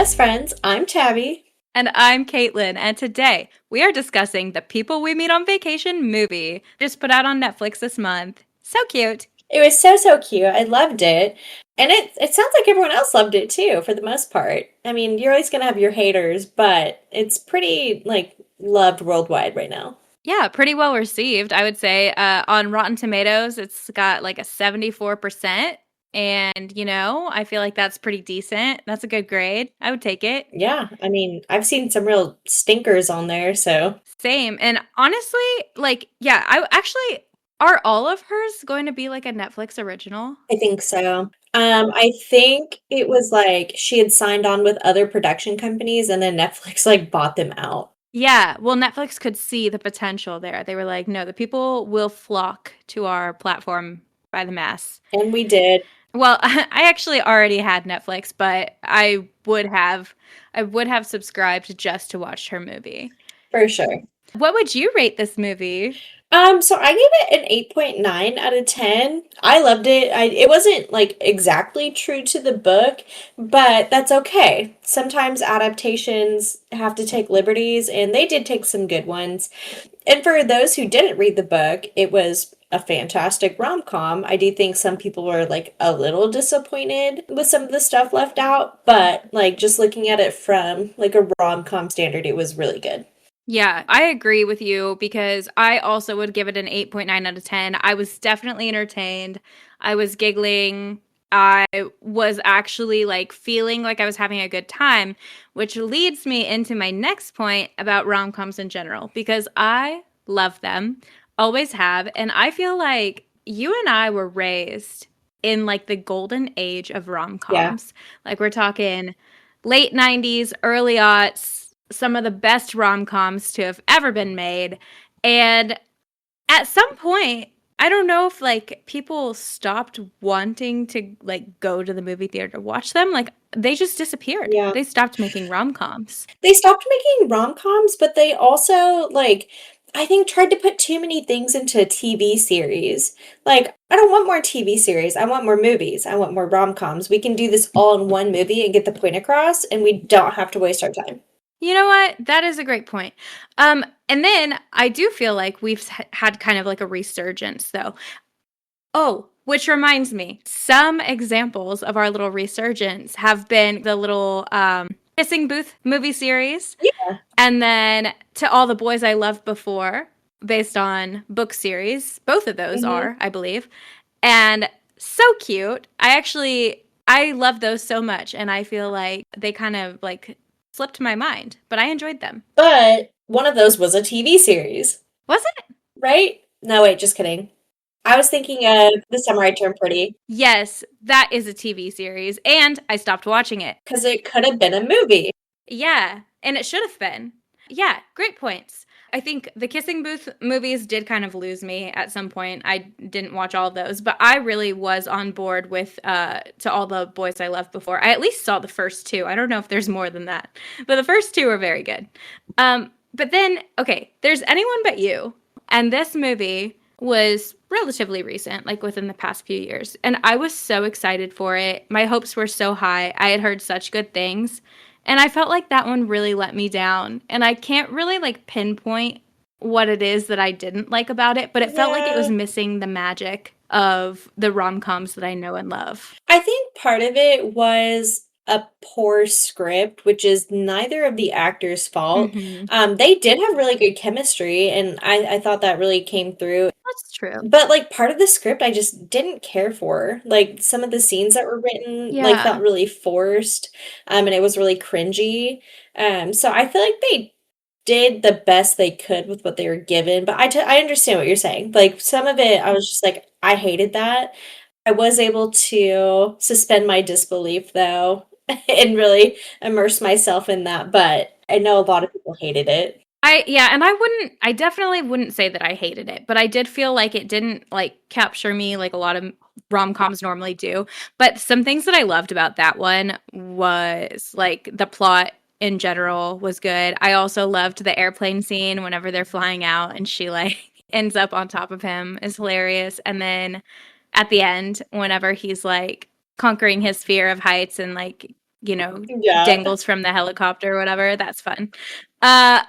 Best Friends. I'm Tabby. And I'm Caitlin, and today we are discussing The People We Meet on Vacation movie, just put out on Netflix this month. So cute. It was so cute. I loved it. And it sounds like everyone else loved it too, for the most part. I mean, you're always gonna have your haters, but it's pretty loved worldwide right now. Yeah, pretty well received, I would say. On Rotten Tomatoes, it's got like a 74%. And, I feel like that's pretty decent. That's a good grade. I would take it. Yeah, I mean, I've seen some real stinkers on there, so Same. And honestly, yeah, I actually, are all of hers going to be like a Netflix original? I think so. I think it was like she had signed on with other production companies and then Netflix bought them out. Yeah, well, Netflix could see the potential there. They were like, no, the people will flock to our platform by the mass. And we did, Well, I actually already had Netflix, but I would have subscribed just to watch her movie. for sure. What would you rate this movie? So I gave it an 8.9 out of 10. I loved it. It wasn't exactly true to the book, but that's okay. Sometimes adaptations have to take liberties, and they did take some good ones. And for those who didn't read the book, it was a fantastic rom-com. I do think some people were a little disappointed with some of the stuff left out, but just looking at it from a rom-com standard, it was really good. Yeah, I agree with you because I also would give it an 8.9 out of 10. I was definitely entertained. I was giggling. I was actually feeling like I was having a good time, which leads me into my next point about rom-coms in general because I love them, always have, and I feel like you and I were raised in the golden age of Yeah. rom-coms. Like we're talking late 90s, early aughts, some of the best rom-coms to have ever been made. And at some point, I don't know if people stopped wanting to go to the movie theater to watch them. They just disappeared. Yeah. They stopped making rom-coms. They stopped making rom-coms, but they also I think tried to put too many things into a TV series. I don't want more TV series. I want more movies. I want more rom-coms. We can do this all in one movie and get the point across, and we don't have to waste our time. You know what? That is a great point. And then I do feel like we've had kind of a resurgence though. Oh, which reminds me, some examples of our little resurgence have been the little Kissing Booth movie series, Yeah. and then To All the Boys I Loved Before, based on book series. Both of those Hmm. are, I believe. And so cute. I love those so much, and I feel like they kind of slipped my mind, but I enjoyed them. But one of those was a TV series, Was it? right? No, wait, just kidding. I was thinking of The Summer I Turned Pretty Yes, that is a TV series, and I stopped watching it. because it could have been a movie. Yeah, and it should have been. Yeah, great points. I think the Kissing Booth movies did kind of lose me at some point. I didn't watch all of those, but I really was on board with To All the Boys I Loved Before. I at least saw the first two. I don't know if there's more than that, but the first two are very good. But then, okay, there's Anyone But You, and this movie was relatively recent, within the past few years, and I was so excited for it. My hopes were so high. I had heard such good things. And I felt like that one really let me down. And I can't really pinpoint what it is that I didn't like about it, but it felt like it Yeah. was missing the magic of the rom-coms that I know and love. I think part of it was a poor script, which is neither of the actors' fault. Mhm. They did have really good chemistry, and I thought that really came through. That's true. But part of the script I just didn't care for. Some of the scenes that were written felt Yeah. really forced, and it was really cringy. So I feel like they did the best they could with what they were given. But I understand what you're saying. Some of it, I was just I hated that. I was able to suspend my disbelief though and really immerse myself in that, but I know a lot of people hated it. Yeah, and I definitely wouldn't say that I hated it, but I did feel like it didn't capture me like a lot of rom-coms normally do. But some things that I loved about that one was the plot in general was good. I also loved the airplane scene whenever they're flying out and she ends up on top of him is hilarious. And then at the end, whenever he's conquering his fear of heights and you know, Yeah. dangles from the helicopter or whatever. That's fun. Uh,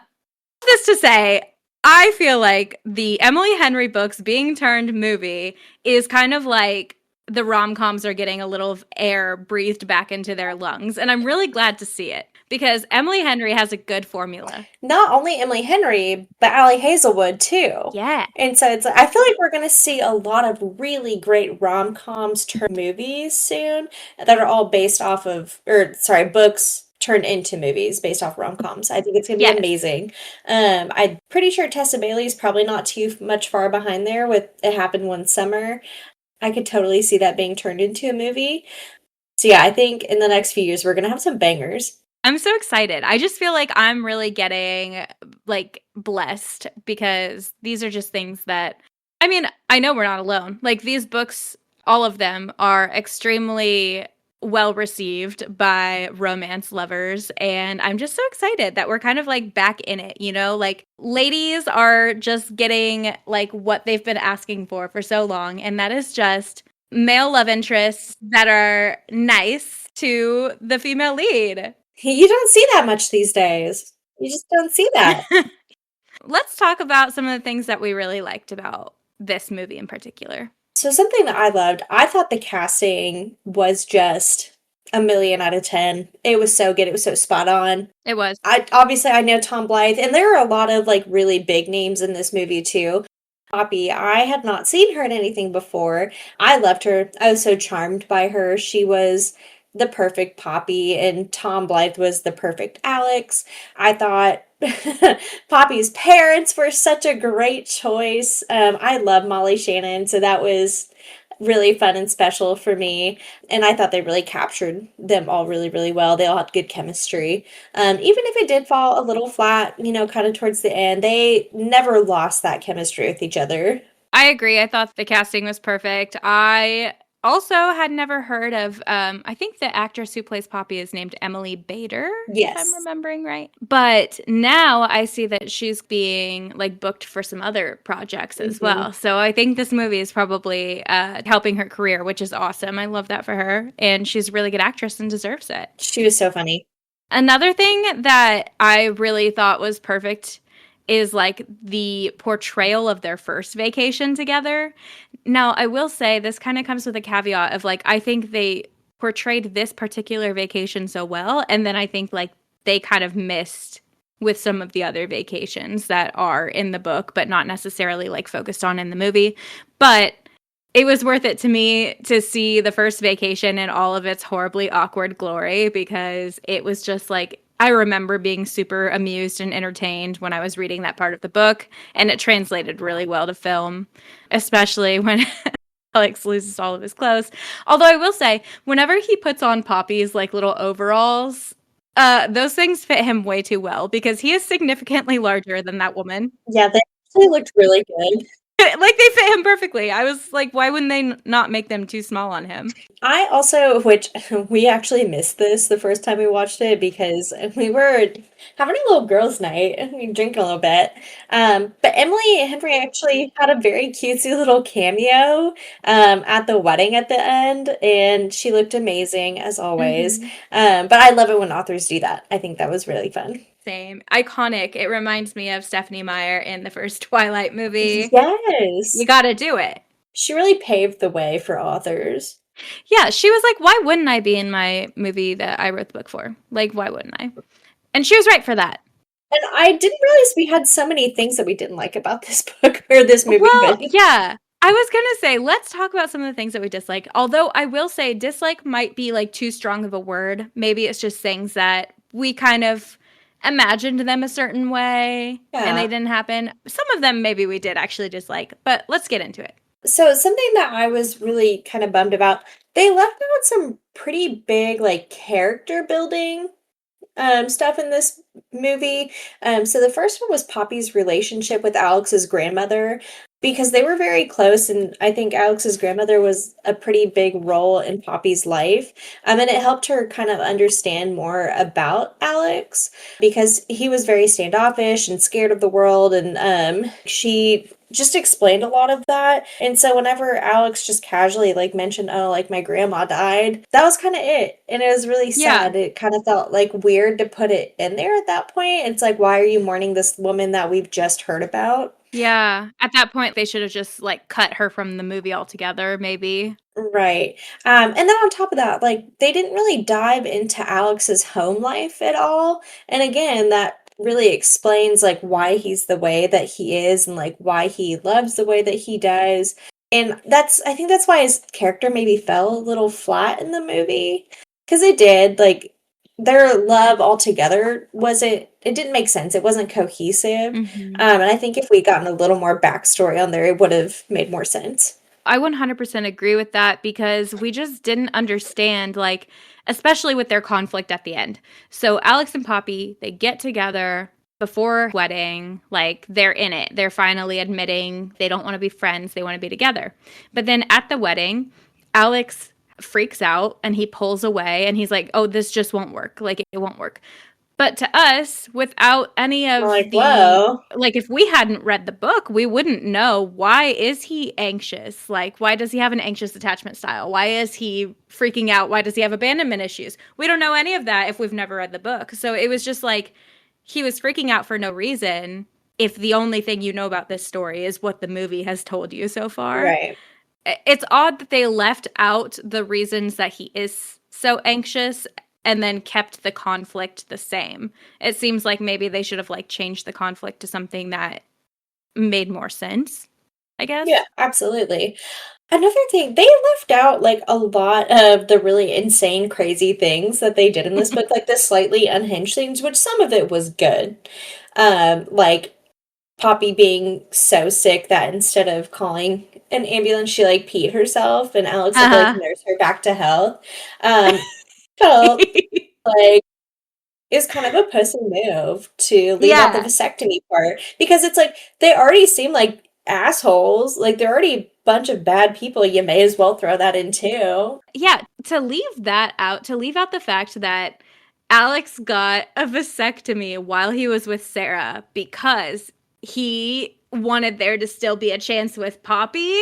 this to say, I feel like the Emily Henry books being turned movie is kind of like the rom-coms are getting a little air breathed back into their lungs, and I'm really glad to see it because Emily Henry has a good formula. Not only Emily Henry, but Allie Hazelwood too. Yeah. And so it's I feel like we're going to see a lot of really great rom-coms turned movies soon that are all based off of or sorry, books turned into movies based off rom-coms. I think it's going to be Yes. amazing. I'm pretty sure Tessa Bailey's probably not too much far behind there with It Happened One Summer. I could totally see that being turned into a movie. So yeah, I think in the next few years we're going to have some bangers. I'm so excited. I just feel like I'm really getting like blessed because these are just things that I mean, I know we're not alone. Like these books, all of them are extremely well received by romance lovers and I'm just so excited that we're kind of like back in it, you know? Like ladies are just getting like what they've been asking for so long and that is just male love interests that are nice to the female lead. You don't see that much these days. You just don't see that. Let's talk about some of the things that we really liked about this movie in particular. So something that I loved, I thought the casting was just a million out of 10. It was so good. It was so spot on. It was. I know Tom Blythe, and there are a lot of like really big names in this movie too. Poppy, I had not seen her in anything before. I loved her. I was so charmed by her. She was the perfect Poppy, and Tom Blythe was the perfect Alex. I thought Poppy's parents were such a great choice. I love Molly Shannon, so that was really fun and special for me. And I thought they really captured them all really, really well. They all had good chemistry. Even if it did fall a little flat, kind of towards the end, they never lost that chemistry with each other. I agree. I thought the casting was perfect. I also had never heard of, I think the actress who plays Poppy is named Emily Bader, if I'm Yes. remembering right. But now I see that she's being like booked for some other projects as Hmm. well. So I think this movie is probably helping her career, which is awesome. I love that for her. And she's a really good actress and deserves it. She was so funny. Another thing that I really thought was perfect is like the portrayal of their first vacation together. Now, I will say this kind of comes with a caveat of like, I think they portrayed this particular vacation so well. And then I think like they kind of missed with some of the other vacations that are in the book, but not necessarily like focused on in the movie. But it was worth it to me to see the first vacation in all of its horribly awkward glory because it was just like I remember being super amused and entertained when I was reading that part of the book, and it translated really well to film, especially when Alex loses all of his clothes. Although I will say, whenever he puts on Poppy's like little overalls, those things fit him way too well because he is significantly larger than that woman. Yeah, they actually looked really good. Like they fit him perfectly. I was like, why wouldn't they not make them too small on him? I also, which we actually missed this the first time we watched it because we were having a little girls' night and we drank a little bit. But Emily Henry actually had a very cutesy little cameo at the wedding at the end, and she looked amazing as always. Mm-hmm. But I love it when authors do that. I think that was really fun. Same. Iconic. It reminds me of Stephanie Meyer in the first Twilight movie. You Yes. gotta do it. She really paved the way for authors. Yeah, she was like, why wouldn't I be in my movie that I wrote the book for? Like, why wouldn't I? And she was right for that. And I didn't realize we had so many things that we didn't like about this book or this movie, Well, but yeah. I was gonna say, let's talk about some of the things that we dislike. Although I will say dislike might be like too strong of a word. Maybe it's just things that we kind of imagined them a certain way and they yeah. didn't happen. Some of them maybe we did actually dislike, but let's get into it. So something that I was really kind of bummed about, they left out some pretty big like character building stuff in this movie. So the first one was Poppy's relationship with Alex's grandmother because they were very close, and I think Alex's grandmother was a pretty big role in Poppy's life. And it helped her kind of understand more about Alex because he was very standoffish and scared of the world, and she just explained a lot of that. And so whenever Alex just casually like mentioned, oh, like my grandma died, that was kind of it. And it was really Yeah. sad. It kind of felt like weird to put it in there at that point. It's like, why are you mourning this woman that we've just heard about? Yeah. At that point, they should have just like cut her from the movie altogether, maybe. Right. And then on top of that, like they didn't really dive into Alex's home life at all. And again, that really explains like why he's the way that he is and like why he loves the way that he does. And I think that's why his character maybe fell a little flat in the movie. Because it did, like their love altogether it didn't make sense. It wasn't cohesive. Hmm. And I think if we'd gotten a little more backstory on there, it would have made more sense. I 100% agree with that because we just didn't understand, like, especially with their conflict at the end. So Alex and Poppy, they get together before wedding, like they're in it. They're finally admitting they don't want to be friends, they want to be together. But then at the wedding, Alex freaks out and he pulls away and he's like, "Oh, this just won't work. Like it won't work." But to us, without any We're of like, the whoa. like if we hadn't read the book, we wouldn't know why is he anxious? Like why does he have an anxious attachment style? Why is he freaking out? Why does he have abandonment issues? We don't know any of that if we've never read the book. So it was just like he was freaking out for no reason if the only thing you know about this story is what the movie has told you so far. Right. It's odd that they left out the reasons that he is so anxious and then kept the conflict the same. It seems like maybe they should have like changed the conflict to something that made more sense, I Yeah, guess. absolutely. Another thing, they left out like a lot of the really insane, crazy things that they did in this book, like the slightly unhinged things, which some of it was good. Like Poppy being so sick that instead of calling an ambulance, she like peed herself and Alex had to like Uh-huh. nurse her back to health. Felt like is kind of a pussy move to leave out the Yeah. vasectomy part because it's like they already seem like assholes. Like they're already a bunch of bad people. You may as well throw that in too. Yeah, to leave that out, to leave out the fact that Alex got a vasectomy while he was with Sarah because he wanted there to still be a chance with Poppy.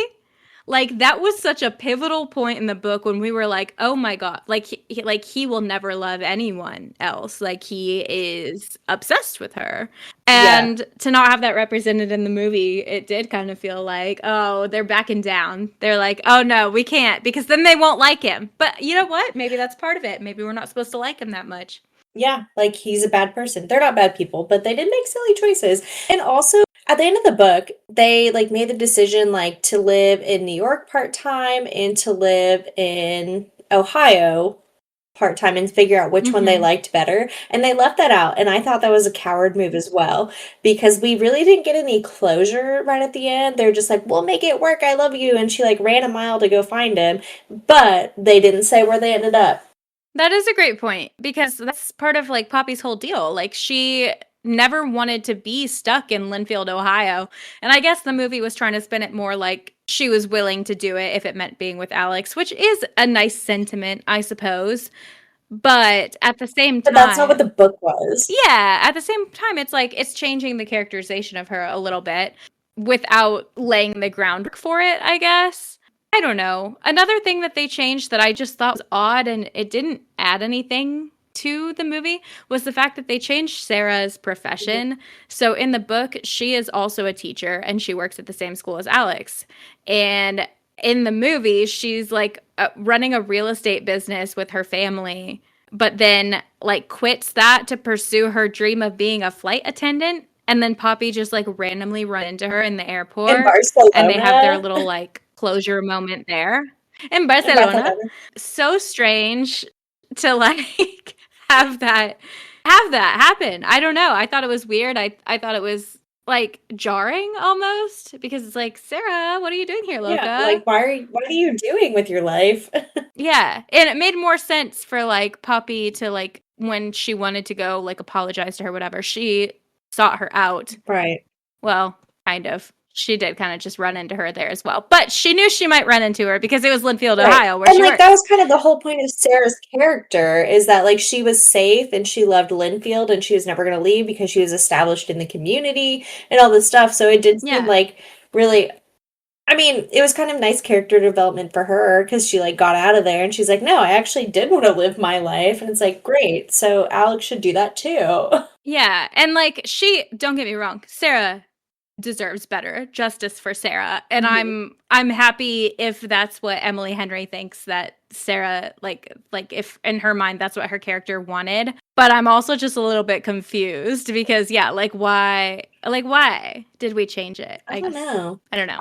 Like that was such a pivotal point in the book when we were like, "Oh my god, like like he will never love anyone else. Like he is obsessed with her." Yeah. And to not have that represented in the movie, it did kind of feel like, "Oh, they're backing down." They're like, "Oh no, we can't because then they won't like him." But you know what? Maybe that's part of it. Maybe we're not supposed to like him that much. Yeah. Like he's a bad person. They're not bad people, but they did make silly choices. And also at the end of the book, they like made the decision like to live in New York part-time and to live in Ohio part-time and figure out which one they Mhm. liked better. And they left that out. And I thought that was a coward move as well because we really didn't get any closure right at the end. They're just like, we'll make it work. I love you. And she like ran a mile to go find him, but they didn't say where they ended up. That is a great point because that's part of like Poppy's whole deal. Like she never wanted to be stuck in Linfield, Ohio. And I guess the movie was trying to spin it more like she was willing to do it if it meant being with Alex, which is a nice sentiment, I suppose. But at the same But that's not what time, the book was. yeah, at the same time, it's like it's changing the characterization of her a little bit without laying the groundwork for it, I guess. I don't know. Another thing that they changed that I just thought was odd and it didn't add anything to the movie was the fact that they changed Sarah's Mhm. profession. So in the book, she is also a teacher and she works at the same school as Alex. And in the movie, she's like running a real estate business with her family, but then like quits that to pursue her dream of being a flight attendant. And then Poppy just like randomly run into her in the In airport and they have their Barcelona. little like closure moment there in In Barcelona. Barcelona. So strange to like have that have that happen. I don't know. I thought it was weird. I thought it was like jarring almost because it's like, Sarah, what are you doing here, Yeah, Loca? like what are you doing with your life? Yeah. And it made more sense for like Poppy to like when she wanted to go like apologize to her, whatever, she sought her out. Right. Well, kind of. She did kind of just run into her there as well. But she knew she might run into her because it was Linfield, Right. Ohio, where And she like that works. was kind of the whole point of Sarah's character is that like she was safe and she loved Linfield and she was never going to leave because she was established in the community and all this stuff. So it did seem Yeah. like really, I mean, it was kind of nice character development for her because she like got out of there and she's like, no, I actually did want to live my life. And it's like, great. So Alex should do that too. Yeah, and like don't get me wrong, Sarah deserves better. Justice for Sarah. And Mhm. I'm happy if that's what Emily Henry thinks that Sarah like if in her mind that's what her character wanted. But I'm also just a little bit confused because yeah, like why did we change it? I don't know. I don't know.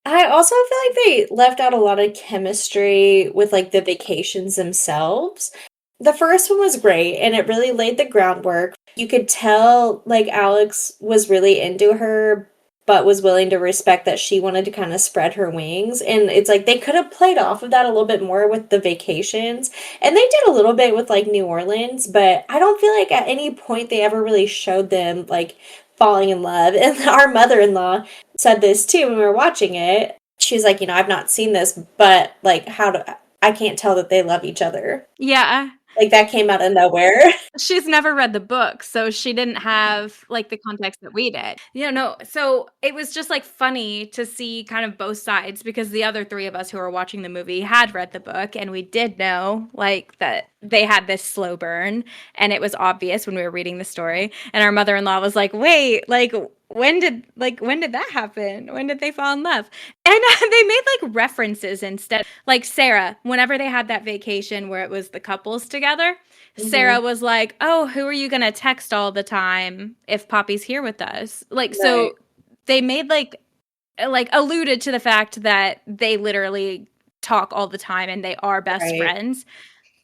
I also feel like they left out a lot of chemistry with like the vacations themselves. The first one was great and it really laid the groundwork. You could tell like Alex was really into her, but was willing to respect that she wanted to kind of spread her wings. And it's like they could have played off of that a little bit more with the vacations. And they did a little bit with like New Orleans, but I don't feel like at any point they ever really showed them like falling in love. And our mother in law said this too when we were watching it. She was like, I've not seen this, but like, I can't tell that they love each other. Yeah, Like, that came out of nowhere. she's never read the book, so she didn't have like the context that we did. No. So it was just like funny to see kind of both sides because the other three of us who were watching the movie had read the book and we did know like that they had this slow burn and it was obvious when we were reading the story. And our mother-in-law was like, "Wait, when did that happen? When did they fall in love?" And they made like references instead. Like Sarah, whenever they had that vacation where it was the couples together, Sarah Hmm. was like, "Oh, who are you going to text all the time if Poppy's here with us?" Like Right, so they made like alluded to the fact that they literally talk all the time and they are best right. friends,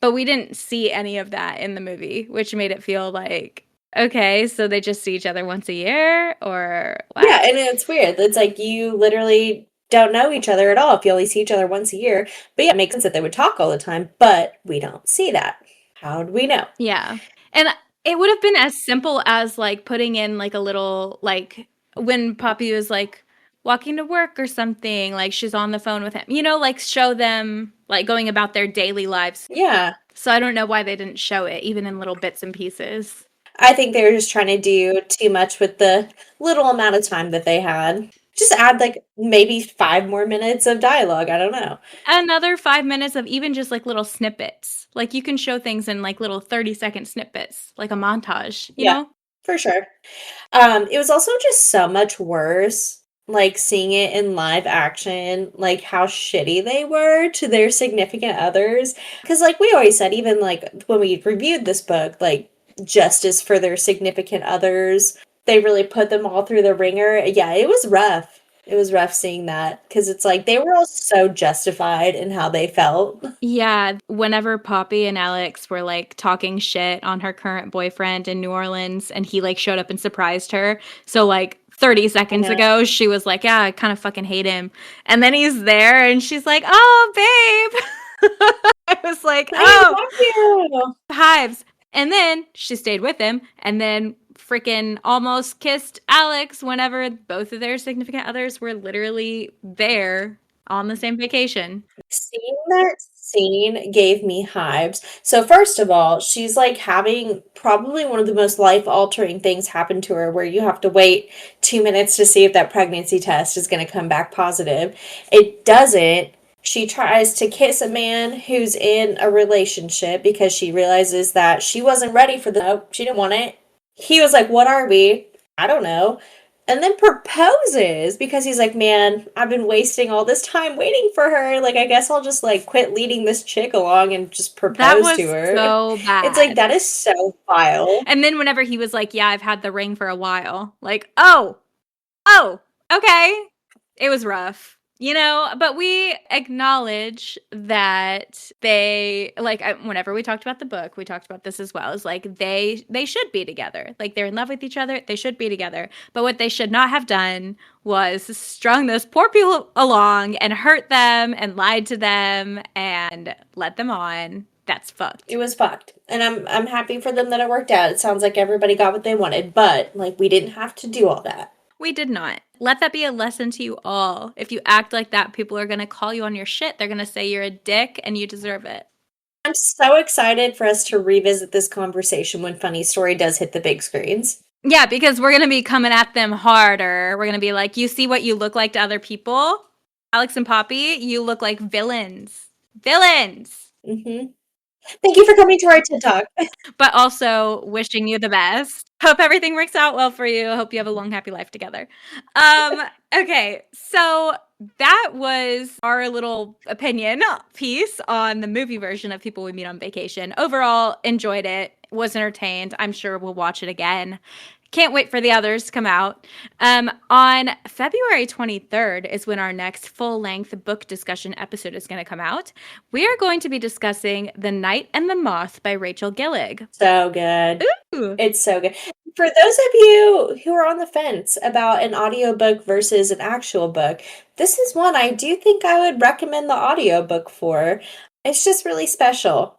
but we didn't see any of that in the movie, which made it feel like okay, so they just see each other once a year or Yeah, what? and it's weird. It's like you literally don't know each other at all if you only see each other once a year. But yeah, it makes sense that they would talk all the time, but we don't see that. How do we know? Yeah. And it would have been as simple as like putting in like a little like when Poppy was like walking to work or something, like she's on the phone with him. Like show them like going about their daily lives. Yeah. So I don't know why they didn't show it even in little bits and pieces. I think they were just trying to do too much with the little amount of time that they had. Just add like maybe 5 more minutes of dialogue. I don't know. Another 5 minutes of even just like little snippets. Like you can show things in like little 30-second snippets, like a montage, you Yeah, know? for sure. It was also just so much worse, like seeing it in live action, like how shitty they were to their significant others. Because, like we always said, even like when we reviewed this book, like justice for their significant others, they really put them all through the ringer. Yeah, it was rough. It was rough seeing that because it's like they were all so justified in how they felt. Yeah, whenever Poppy and Alex were like talking shit on her current boyfriend in New Orleans and he like showed up and surprised her. So like 30 I seconds know. ago, she was like, "Yeah, I kind of fucking hate him." And then he's there and she's like, "Oh, babe." I was like, I "Oh, love you. hives." And then she stayed with him and then freaking almost kissed Alex whenever both of their significant others were literally there on the same vacation. Seeing that scene gave me hives. So first of all, she's like having probably one of the most life-altering things happen to her where you have to wait 2 minutes to see if that pregnancy test is going to come back positive. It doesn't. She tries to kiss a man who's in a relationship because she realizes that she wasn't ready for the nope, she didn't want it. He was like, "What are we?" I don't know, and then proposes because he's like, man, I've been wasting all this time waiting for her. Like, I guess I'll just like quit leading this chick along and just That propose to was her. so It's like, bad. that is so vile. And then whenever he was like, "Yeah, I've had the ring for a while." Like, "Oh, oh, okay." It was rough. But we acknowledge that they like whenever we talked about the book, we talked about this as well. Is like they should be together. Like they're in love with each other. They should be together. But what they should not have done was strung those poor people along and hurt them and lied to them and led them on. That's It fucked. was fucked. And I'm happy for them that it worked out. It sounds like everybody got what they wanted, but like we didn't have to do all that. We did not. Let that be a lesson to you all. If you act like that, people are going to call you on your shit. They're going to say you're a dick and you deserve it. I'm so excited for us to revisit this conversation when Funny Story does hit the big screens. Yeah, because we're going to be coming at them harder. We're going to be like, you see what you look like to other people? Alex and Poppy, you look like villains. Villains! Hmm. Thank you for coming to our TED Talk. But also wishing you the best. Hope everything works out well for you. Hope you have a long, happy life together. Okay, so that was our little opinion piece on the movie version of People We Meet on Vacation. Overall, enjoyed it, was entertained. I'm sure we'll watch it again. Can't wait for the others to come out. On February 23rd is when our next full length book discussion episode is going to come out. We are going to be discussing The Night and the Moth by Rachel Gillig. So good. Ooh. It's so good. For those of you who are on the fence about an audiobook versus an actual book, this is one I do think I would recommend the audiobook for. It's just really special.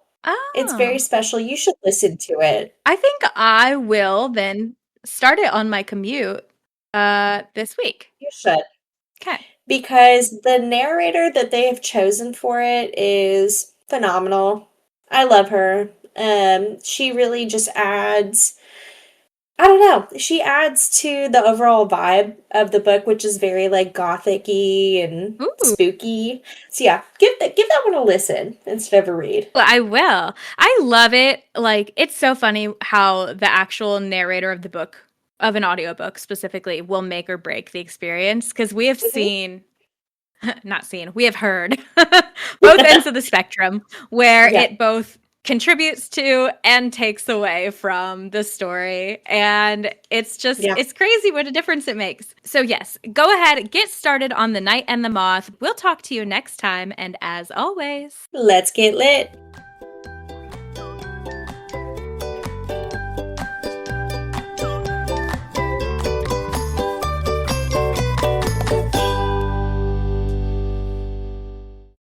It's very Oh, special. You should listen to it. I think I will then start it on my commute this week. You should. Okay. Because the narrator that they have chosen for it is phenomenal. I love her. She really just adds, I don't know, she adds to the overall vibe of the book, which is very like gothic-y and Ooh. spooky. So yeah, give that one a listen instead of a read. Well, I will. I love it. Like, it's so funny how the actual narrator of the book, of an audiobook specifically, will make or break the experience. Because we have Mhm. seen, not seen, we have heard both ends of the spectrum where Yeah, it both contributes to and takes away from the story. And yeah. it's crazy what a difference it makes. So, yes, go ahead, get started on The Night and the Moth. We'll talk to you next time. And as always, Let's get lit.